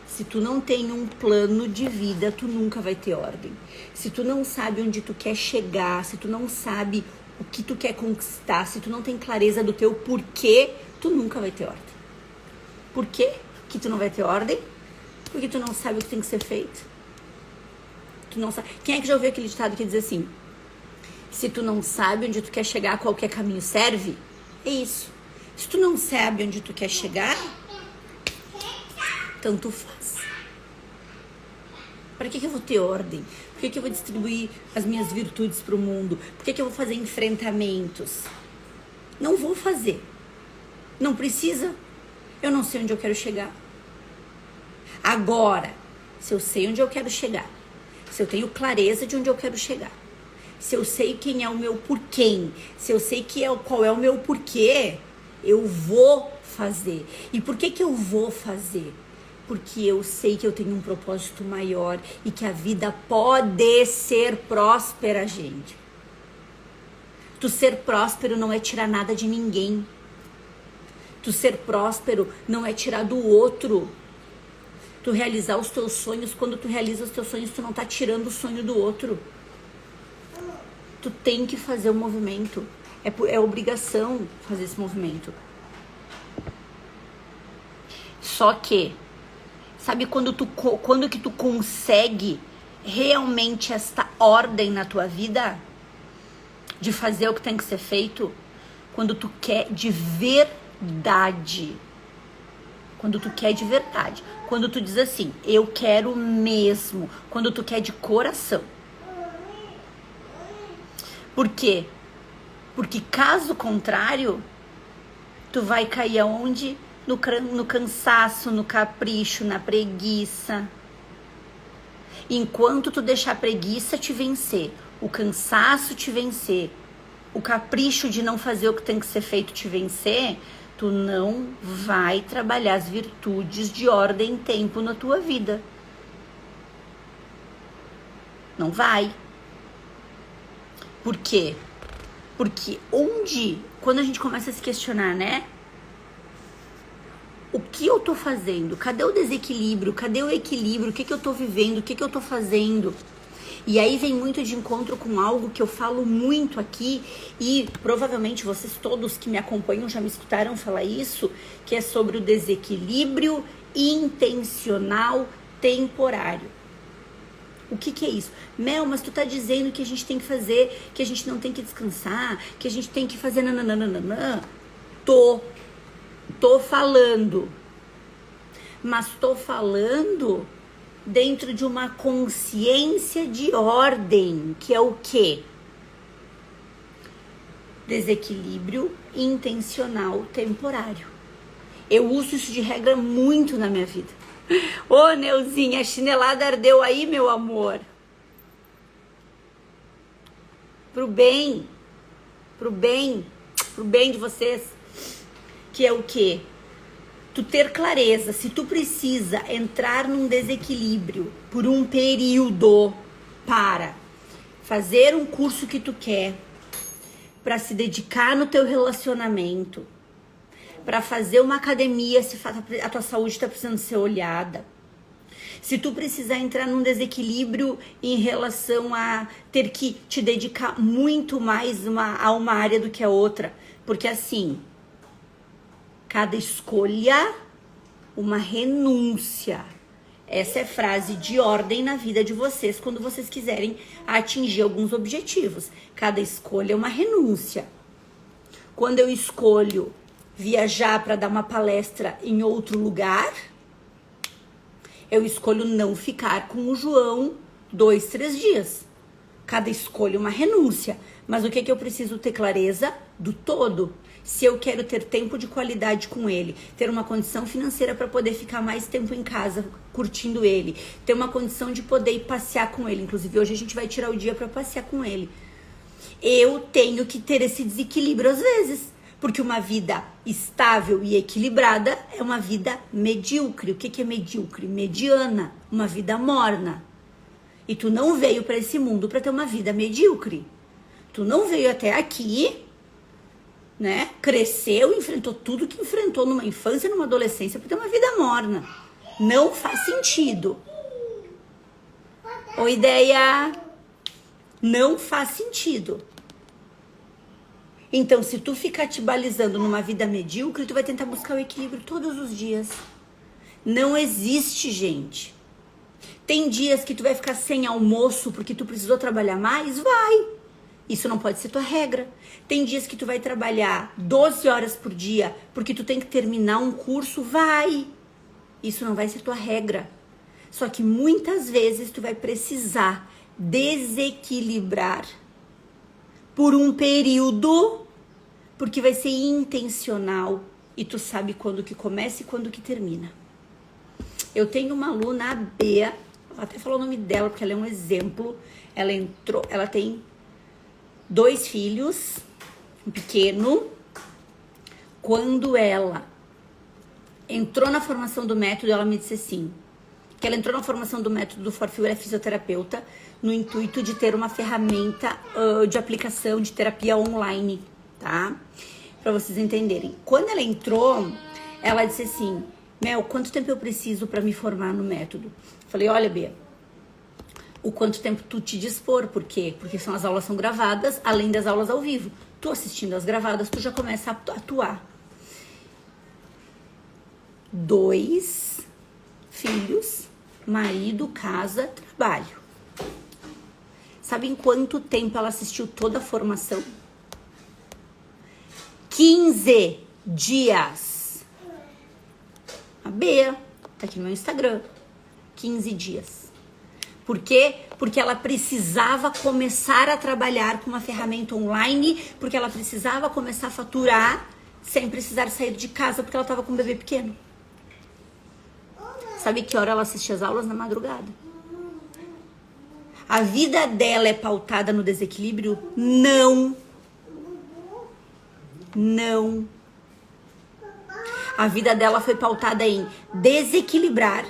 Se tu não tem um plano de vida, tu nunca vai ter ordem. Se tu não sabe onde tu quer chegar, se tu não sabe o que tu quer conquistar, se tu não tem clareza do teu porquê, tu nunca vai ter ordem. Por quê que tu não vai ter ordem? Porque tu não sabe o que tem que ser feito. Tu não sabe. Quem é que já ouviu aquele ditado que diz assim: se tu não sabe onde tu quer chegar, qualquer caminho serve? É isso. Se tu não sabe onde tu quer chegar, tanto faz. Para que eu vou ter ordem? Por que eu vou distribuir as minhas virtudes para o mundo? Por que eu vou fazer enfrentamentos? Não vou fazer. Não precisa. Eu não sei onde eu quero chegar. Agora, se eu sei onde eu quero chegar, se eu tenho clareza de onde eu quero chegar, se eu sei quem é o meu porquê, se eu sei qual é o meu porquê, eu vou fazer. E por que eu vou fazer? Porque eu sei que eu tenho um propósito maior e que a vida pode ser próspera, gente. Tu ser próspero não é tirar nada de ninguém. Tu ser próspero não é tirar do outro. Tu realizar os teus sonhos, quando tu realiza os teus sonhos, tu não tá tirando o sonho do outro. Tu tem que fazer o movimento. É obrigação fazer esse movimento. Só que, sabe quando que tu consegue realmente esta ordem na tua vida? De fazer o que tem que ser feito? Quando tu quer de verdade. Quando tu quer de verdade. Quando tu diz assim, eu quero mesmo. Quando tu quer de coração. Por quê? Porque caso contrário, tu vai cair aonde? No cansaço, no capricho, na preguiça. Enquanto tu deixar a preguiça te vencer, o cansaço te vencer, o capricho de não fazer o que tem que ser feito te vencer, tu não vai trabalhar as virtudes de ordem e tempo na tua vida. Não vai. Por quê? Porque quando a gente começa a se questionar, né? O que eu tô fazendo? Cadê o desequilíbrio? Cadê o equilíbrio? O que eu tô vivendo? O que eu tô fazendo? E aí vem muito de encontro com algo que eu falo muito aqui, e provavelmente vocês todos que me acompanham já me escutaram falar isso, que é sobre o desequilíbrio intencional temporário. O que é isso? Mel, mas tu tá dizendo que a gente tem que fazer, que a gente não tem que descansar, que a gente tem que fazer nananana. Tô falando. Mas tô falando dentro de uma consciência de ordem, que é o quê? Desequilíbrio intencional temporário. Eu uso isso de regra muito na minha vida. Ô, Neuzinha, a chinelada ardeu aí, meu amor. Pro bem de vocês. Que é o quê? Tu ter clareza, se tu precisa entrar num desequilíbrio por um período para fazer um curso que tu quer, para se dedicar no teu relacionamento, para fazer uma academia se a tua saúde está precisando ser olhada. Se tu precisar entrar num desequilíbrio em relação a ter que te dedicar muito mais a uma área do que a outra, porque assim, cada escolha, uma renúncia. Essa é frase de ordem na vida de vocês quando vocês quiserem atingir alguns objetivos. Cada escolha é uma renúncia. Quando eu escolho viajar para dar uma palestra em outro lugar, eu escolho não ficar com o João 2, 3 dias. Cada escolha uma renúncia. Mas o que eu preciso ter clareza? Do todo. Se eu quero ter tempo de qualidade com ele, ter uma condição financeira para poder ficar mais tempo em casa curtindo ele, ter uma condição de poder ir passear com ele. Inclusive, hoje a gente vai tirar o dia para passear com ele. Eu tenho que ter esse desequilíbrio às vezes. Porque uma vida estável e equilibrada é uma vida medíocre. O que é medíocre? Mediana. Uma vida morna. E tu não veio para esse mundo para ter uma vida medíocre. Tu não veio até aqui, né? Cresceu, enfrentou tudo que enfrentou numa infância, numa adolescência para ter uma vida morna. Não faz sentido. Ou ideia? Não faz sentido. Então, se tu ficar te balizando numa vida medíocre, tu vai tentar buscar o equilíbrio todos os dias. Não existe, gente. Tem dias que tu vai ficar sem almoço porque tu precisou trabalhar mais? Vai. Isso não pode ser tua regra. Tem dias que tu vai trabalhar 12 horas por dia porque tu tem que terminar um curso? Vai. Isso não vai ser tua regra. Só que muitas vezes tu vai precisar desequilibrar por um período, porque vai ser intencional e tu sabe quando que começa e quando que termina. Eu tenho uma aluna, a Bea, ela até falou o nome dela porque ela é um exemplo. Ela tem 2 filhos, um pequeno. Quando ela entrou na formação do método, ela me disse assim, que ela entrou na formação do método do Forfil, ela é fisioterapeuta, no intuito de ter uma ferramenta de aplicação de terapia online, tá? Pra vocês entenderem. Quando ela entrou, ela disse assim, Mel, quanto tempo eu preciso pra me formar no método? Falei, olha, Bia, o quanto tempo tu te dispor, por quê? Porque as aulas são gravadas, além das aulas ao vivo. Tu assistindo as gravadas, tu já começa a atuar. 2 filhos, marido, casa, trabalho. Sabe em quanto tempo ela assistiu toda a formação? 15 dias. A Bea, tá aqui no meu Instagram. 15 dias. Por quê? Porque ela precisava começar a trabalhar com uma ferramenta online, porque ela precisava começar a faturar sem precisar sair de casa, porque ela tava com um bebê pequeno. Sabe que hora ela assistia as aulas? Na madrugada. A vida dela é pautada no desequilíbrio? Não. Não. A vida dela foi pautada em desequilibrar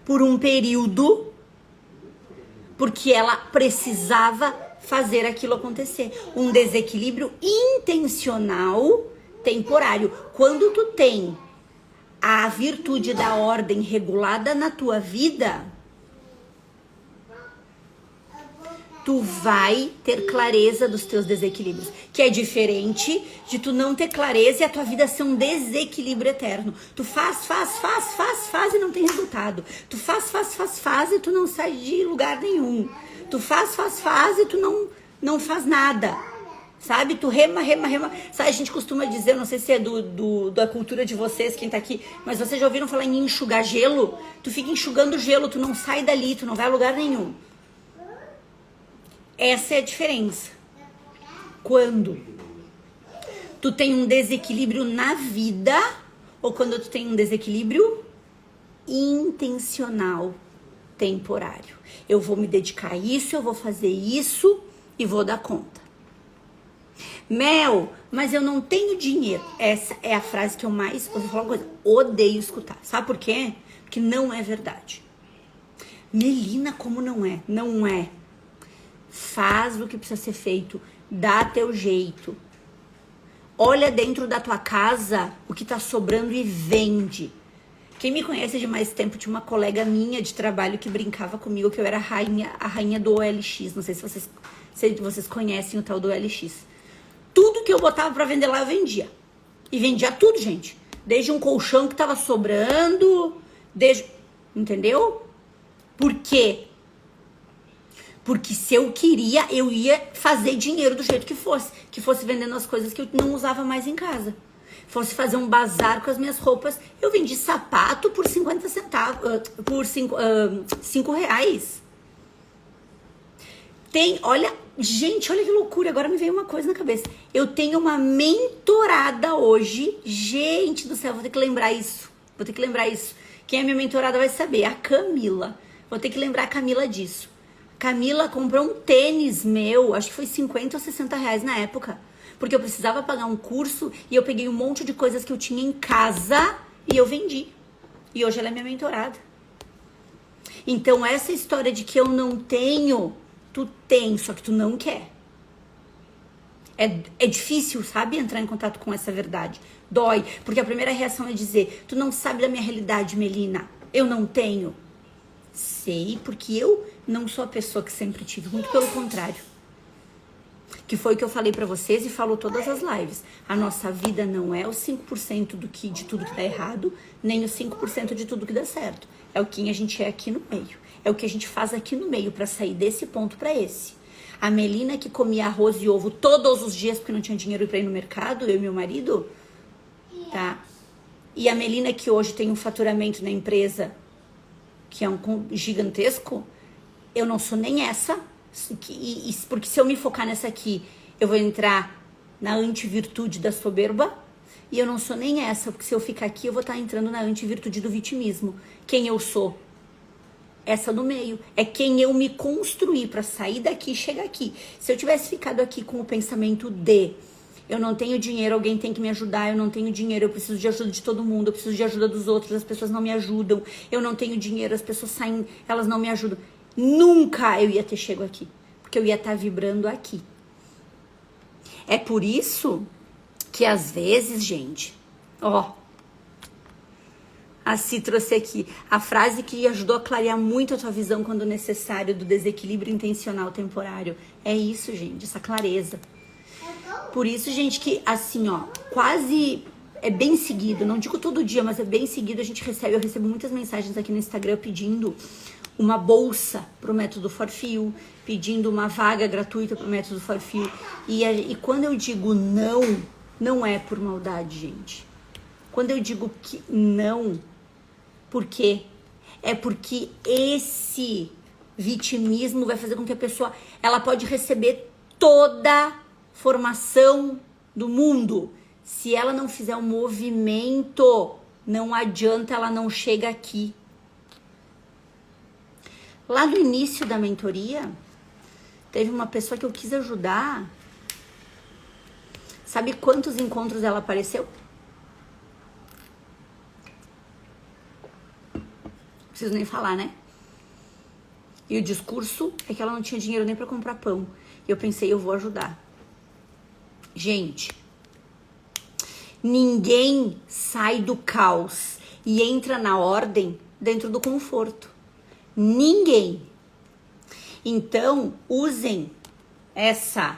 por um período, porque ela precisava fazer aquilo acontecer. Um desequilíbrio intencional, temporário. Quando tu tem a virtude da ordem regulada na tua vida, tu vai ter clareza dos teus desequilíbrios, que é diferente de tu não ter clareza e a tua vida ser um desequilíbrio eterno. Tu faz e não tem resultado. Tu faz e tu não sai de lugar nenhum. Tu faz e tu não faz nada. Sabe? Tu rema. Sabe, a gente costuma dizer, não sei se é da cultura de vocês, quem tá aqui, mas vocês já ouviram falar em enxugar gelo? Tu fica enxugando gelo, tu não sai dali, tu não vai a lugar nenhum. Essa é a diferença. Quando tu tem um desequilíbrio na vida ou quando tu tem um desequilíbrio intencional, temporário. Eu vou me dedicar a isso, eu vou fazer isso e vou dar conta. Mel, mas eu não tenho dinheiro. Essa é a frase que eu mais, vou falar uma coisa, odeio escutar. Sabe por quê? Porque não é verdade. Melina, como não é? Não é. Faz o que precisa ser feito, dá teu jeito. Olha dentro da tua casa o que tá sobrando e vende. Quem me conhece de mais tempo, tinha uma colega minha de trabalho que brincava comigo que eu era a rainha do OLX. Não sei se vocês conhecem o tal do OLX. Tudo que eu botava pra vender lá eu vendia. E vendia tudo, gente. Desde um colchão que tava sobrando, entendeu? Por quê? Porque se eu queria, eu ia fazer dinheiro do jeito que fosse vendendo as coisas que eu não usava mais em casa. Fosse fazer um bazar com as minhas roupas, eu vendi sapato por 50 centavos, por 5 reais. Olha, gente, olha que loucura, agora me veio uma coisa na cabeça. Eu tenho uma mentorada hoje, gente do céu, vou ter que lembrar isso. Quem é minha mentorada vai saber, a Camila. Vou ter que lembrar a Camila disso. Camila comprou um tênis meu, acho que foi 50 ou 60 reais na época. Porque eu precisava pagar um curso e eu peguei um monte de coisas que eu tinha em casa e eu vendi. E hoje ela é minha mentorada. Então essa história de que eu não tenho, tu tem, só que tu não quer. É difícil, sabe, entrar em contato com essa verdade. Dói, porque a primeira reação é dizer, tu não sabe da minha realidade, Melina. Eu não tenho. Sei, porque eu não sou a pessoa que sempre tive, muito pelo contrário. Que foi o que eu falei pra vocês e falo todas as lives. A nossa vida não é os 5% de tudo que dá errado, nem os 5% de tudo que dá certo. É o que a gente é aqui no meio. É o que a gente faz aqui no meio pra sair desse ponto pra esse. A Melina que comia arroz e ovo todos os dias porque não tinha dinheiro pra ir no mercado, eu e meu marido, tá? E a Melina que hoje tem um faturamento na empresa que é gigantesco, eu não sou nem essa. Porque se eu me focar nessa aqui, eu vou entrar na antivirtude da soberba. E eu não sou nem essa, porque se eu ficar aqui, eu vou estar entrando na antivirtude do vitimismo. Quem eu sou? Essa no meio. É quem eu me construí para sair daqui e chegar aqui. Se eu tivesse ficado aqui com o pensamento de eu não tenho dinheiro, alguém tem que me ajudar, eu não tenho dinheiro, eu preciso de ajuda de todo mundo, eu preciso de ajuda dos outros, as pessoas não me ajudam, eu não tenho dinheiro, as pessoas saem, elas não me ajudam. Nunca eu ia ter chego aqui, porque eu ia estar vibrando aqui. É por isso que às vezes, gente, a Si trouxe aqui a frase que ajudou a clarear muito a tua visão quando necessário do desequilíbrio intencional temporário. É isso, gente, essa clareza. Por isso, gente, que assim, quase é bem seguido, não digo todo dia, mas é bem seguido, eu recebo muitas mensagens aqui no Instagram pedindo uma bolsa pro método Forfio, pedindo uma vaga gratuita pro método Forfio. E quando eu digo não, não é por maldade, gente. Quando eu digo que não, por quê? É porque esse vitimismo vai fazer com que a pessoa, ela pode receber toda formação do mundo. Se ela não fizer um movimento, não adianta, ela não chega aqui. Lá no início da mentoria, teve uma pessoa que eu quis ajudar. Sabe quantos encontros ela apareceu? Não preciso nem falar, né? E o discurso é que ela não tinha dinheiro nem para comprar pão. E eu pensei, eu vou ajudar. Gente, ninguém sai do caos e entra na ordem dentro do conforto. Ninguém. Então, usem essa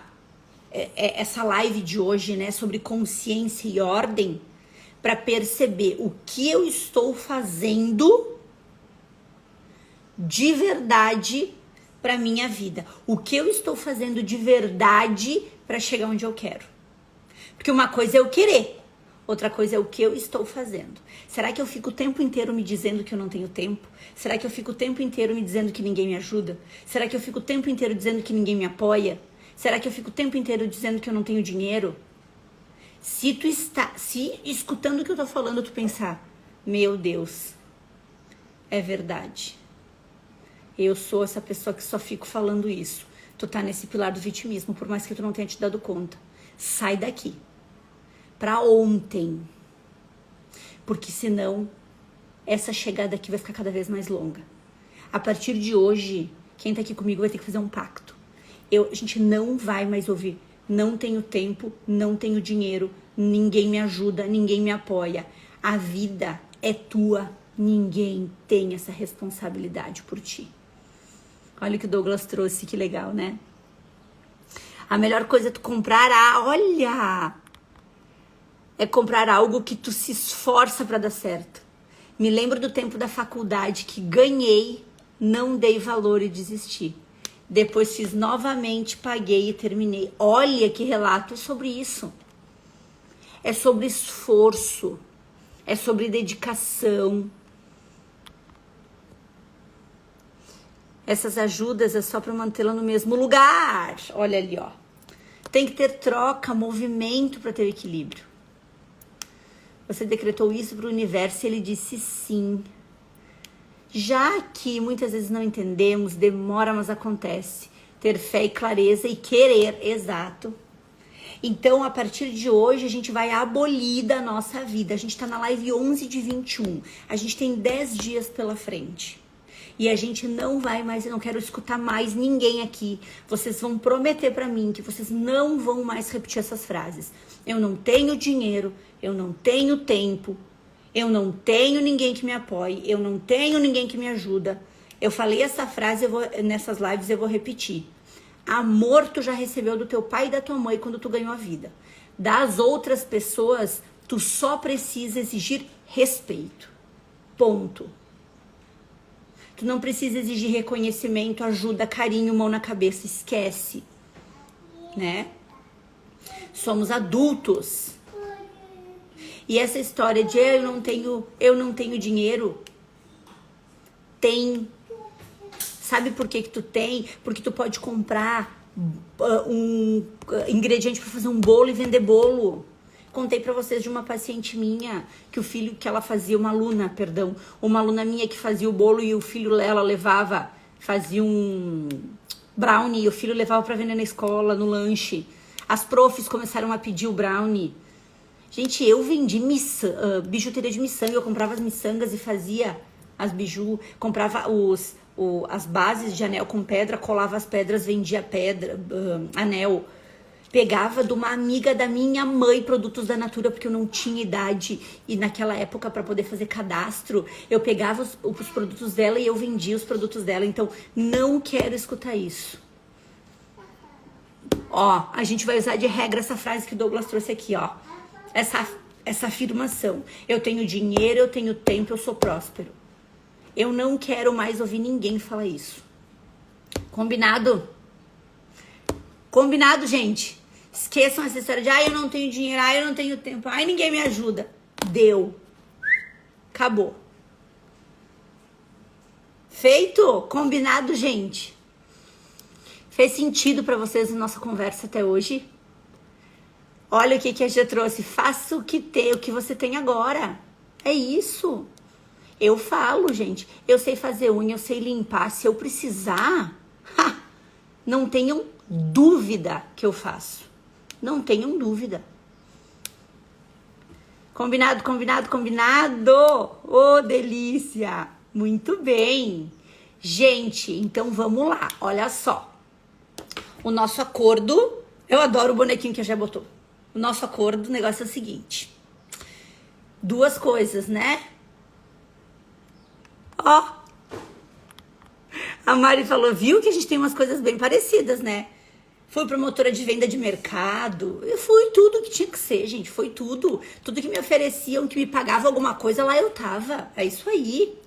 live de hoje, né, sobre consciência e ordem, para perceber o que eu estou fazendo de verdade para minha vida. O que eu estou fazendo de verdade para chegar onde eu quero. Porque uma coisa é eu querer, outra coisa é o que eu estou fazendo. Será que eu fico o tempo inteiro me dizendo que eu não tenho tempo? Será que eu fico o tempo inteiro me dizendo que ninguém me ajuda? Será que eu fico o tempo inteiro dizendo que ninguém me apoia? Será que eu fico o tempo inteiro dizendo que eu não tenho dinheiro? Se escutando o que eu tô falando, tu pensar, meu Deus, é verdade. Eu sou essa pessoa que só fico falando isso. Tu tá nesse pilar do vitimismo, por mais que tu não tenha te dado conta. Sai daqui. Pra ontem. Porque senão, essa chegada aqui vai ficar cada vez mais longa. A partir de hoje, quem tá aqui comigo vai ter que fazer um pacto. A gente não vai mais ouvir. Não tenho tempo, não tenho dinheiro, ninguém me ajuda, ninguém me apoia. A vida é tua. Ninguém tem essa responsabilidade por ti. Olha o que o Douglas trouxe, que legal, né? A melhor coisa é tu comprar é comprar algo que tu se esforça pra dar certo. Me lembro do tempo da faculdade que ganhei, não dei valor e desisti. Depois fiz novamente, paguei e terminei. Olha que relato, é sobre isso. É sobre esforço, é sobre dedicação. Essas ajudas é só para mantê-la no mesmo lugar. Olha ali, ó. Tem que ter troca, movimento para ter equilíbrio. Você decretou isso para o universo e ele disse sim. Já que muitas vezes não entendemos, demora, mas acontece. Ter fé e clareza e querer, exato. Então, a partir de hoje, a gente vai abolir da nossa vida. A gente tá na live 11/21. A gente tem 10 dias pela frente. E a gente não vai mais, eu não quero escutar mais ninguém aqui. Vocês vão prometer pra mim que vocês não vão mais repetir essas frases. Eu não tenho dinheiro, eu não tenho tempo, eu não tenho ninguém que me apoie, eu não tenho ninguém que me ajuda. Eu falei essa frase, nessas lives eu vou repetir. Amor tu já recebeu do teu pai e da tua mãe quando tu ganhou a vida. Das outras pessoas, tu só precisa exigir respeito. Ponto. Tu não precisa exigir reconhecimento, ajuda, carinho, mão na cabeça. Esquece. Né? Somos adultos. E essa história de eu não tenho dinheiro, tem. Sabe por que tu tem? Porque tu pode comprar um ingrediente para fazer um bolo e vender bolo. Contei para vocês de uma paciente minha, que o filho que ela fazia, uma aluna minha que fazia o bolo e o filho dela fazia um brownie e o filho levava para vender na escola, no lanche. As profs começaram a pedir o brownie. Gente, eu vendi bijuteria de miçanga, eu comprava as miçangas e fazia as biju, comprava as bases de anel com pedra, colava as pedras, vendia anel. Pegava de uma amiga da minha mãe produtos da Natura, porque eu não tinha idade e naquela época para poder fazer cadastro, eu pegava os produtos dela e eu vendia os produtos dela. Então, não quero escutar isso. Ó, a gente vai usar de regra essa frase que o Douglas trouxe aqui, ó. Essa afirmação. Eu tenho dinheiro, eu tenho tempo, eu sou próspero. Eu não quero mais ouvir ninguém falar isso. Combinado? Combinado, gente? Esqueçam essa história de eu não tenho dinheiro, eu não tenho tempo, ninguém me ajuda. Deu. Acabou. Feito? Combinado, gente? Fez sentido pra vocês a nossa conversa até hoje? Olha o que a Gia trouxe. Faça o que você tem agora. É isso. Eu falo, gente. Eu sei fazer unha, eu sei limpar. Se eu precisar, não tenham dúvida que eu faço. Não tenham dúvida. Combinado, combinado, combinado. Ô, delícia. Muito bem. Gente, então vamos lá. Olha só. O nosso acordo... Eu adoro o bonequinho que a Gia botou. O nosso acordo, o negócio é o seguinte. 2 coisas, né? Ó. A Mari falou, viu que a gente tem umas coisas bem parecidas, né? Fui promotora de venda de mercado. Eu fui tudo que tinha que ser, gente. Foi tudo. Tudo que me ofereciam, que me pagava alguma coisa, lá eu tava. É isso aí.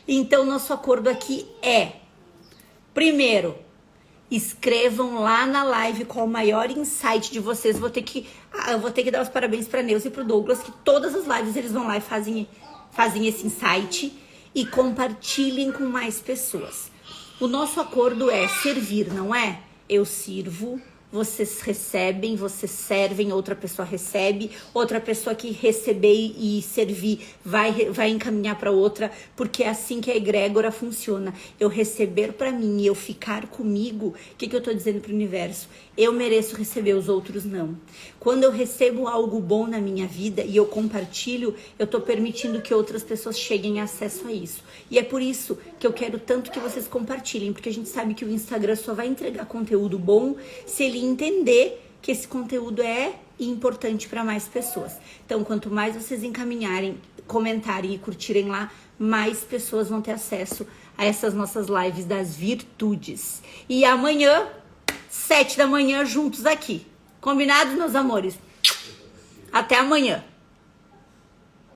Então, nosso acordo aqui é... Primeiro, escrevam lá na live qual o maior insight de vocês. Eu vou ter que dar os parabéns pra Neuza e pro Douglas, que todas as lives eles vão lá e fazem esse insight e compartilhem com mais pessoas. O nosso acordo é servir, não é? Eu sirvo, vocês recebem, vocês servem, outra pessoa recebe, outra pessoa que receber e servir vai encaminhar para outra, porque é assim que a egrégora funciona. Eu receber para mim e eu ficar comigo, o que eu tô dizendo pro universo? Eu mereço receber, os outros não. Quando eu recebo algo bom na minha vida e eu compartilho, eu tô permitindo que outras pessoas cheguem a acesso a isso. E é por isso que eu quero tanto que vocês compartilhem, porque a gente sabe que o Instagram só vai entregar conteúdo bom se ele entender que esse conteúdo é importante para mais pessoas. Então, quanto mais vocês encaminharem, comentarem e curtirem lá, mais pessoas vão ter acesso a essas nossas lives das virtudes. E amanhã, 7 da manhã, juntos aqui. Combinado, meus amores? Até amanhã.